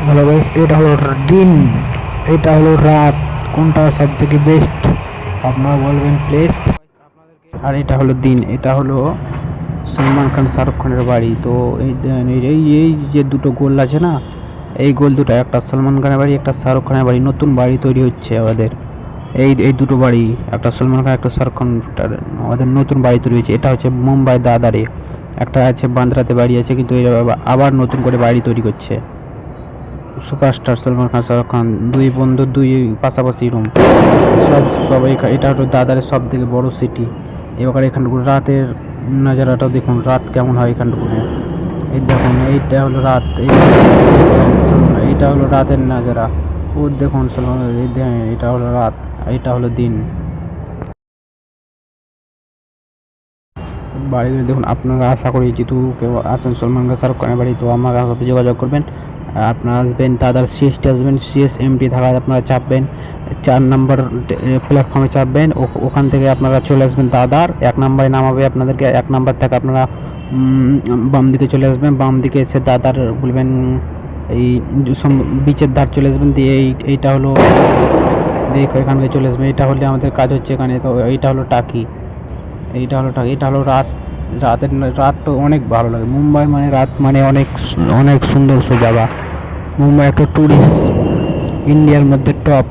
Hello guys, এটা হলো দিন, এটা হলো রাত, কোনটা সব থেকে বেস্ট আপনারা বলবেন প্লিজ। আর এটা হলো দিন, এটা হলো সলমান খান শাহরুখ খানের বাড়ি। তো এই যে দুটো গোল আছে না, এই গোল দুটো, একটা সলমান খানের বাড়ি, একটা শাহরুখ খানের বাড়ি। নতুন বাড়ি তৈরি হচ্ছে আমাদের, এই দুটো বাড়ি, একটা সলমান খান একটা শাহরুখ খান, আমাদের নতুন বাড়ি তৈরি হয়েছে। এটা হচ্ছে মুম্বাই দাদারে, একটা আছে বান্দ্রাতে বাড়ি আছে, কিন্তু এরা আবার নতুন করে বাড়ি তৈরি করছে। সুপারস্টার সলমান খান শাহরুখ খান দুই বন্ধু, দুই পাশাপাশি রুম, সব এটা হলো দাদারের সব থেকে বড় সিটি। এবার এখানটুকু রাতের নাজারাটাও দেখুন, রাত কেমন হয় এখানটুকু। এই দেখুন, এইটা হলো রাত, এইটা হলো রাতের নাজারা। ও দেখুন সলমান, এটা হলো রাত, এটা হলো দিন। বাড়িগুলো দেখুন। আপনারা আশা করি যেহেতু কেউ আসেন সলমান খান শাহরুখ খানের বাড়ি, তো আমার সাথে যোগাযোগ করবেন। আপনারা আসবেন, দাদার সিএসটি আসবেন, সিএসএমটি ঢাকায় আপনারা চাপবেন, 4 নম্বর প্ল্যাটফর্মে চাপবেন। ওখান থেকে আপনারা চলে আসবেন দাদার 1 নম্বরে নামাবে আপনাদেরকে। 1 নম্বর থেকে আপনারা বাম দিকে চলে আসবেন, বাম দিকে এসে দাদার বলবেন এই বিচের ধার চলে আসবেন, দিয়ে এইটা হলো দেখো, এখানে চলে আসবেন। এটা হলে আমাদের কাজ হচ্ছে এখানে। তো এইটা হলো টাকি, এইটা হলো টাকি, এটা হলো রাত। রাত তো অনেক ভালো লাগে। মুম্বাই মানে রাত মানে অনেক অনেক সুন্দর জায়গা। মুম্বাই একটা ট্যুরিস্ট ইন্ডিয়ার মধ্যে টপ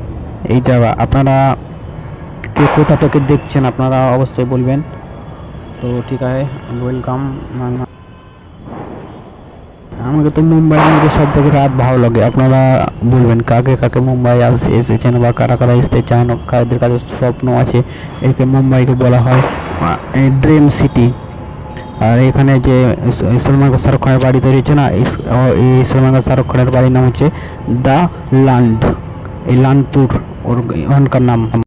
এই জায়গা। আপনারা কে কোথা থেকে দেখছেন আপনারা অবশ্যই বলবেন। তো ঠিক আছে, ওয়েলকাম। আমাকে তো মুম্বাইয়ের মধ্যে সব থেকে রাত ভালো লাগে। আপনারা বলবেন কাকে কাকে মুম্বাই এসেছেন, বা কারা কারা আসতে চান, কাদের কাদের স্বপ্ন আছে। একে মুম্বাইকে বলা হয় ড্রিম সিটি। আর এখানে যে সলমান খান শাহরুখ খানের বাড়ি তৈরি হচ্ছে না, এই সলমান খান শাহরুখ খানের বাড়ির নাম হচ্ছে দ্য লান্ড, এই লানপুর ওর ওখানকার নাম।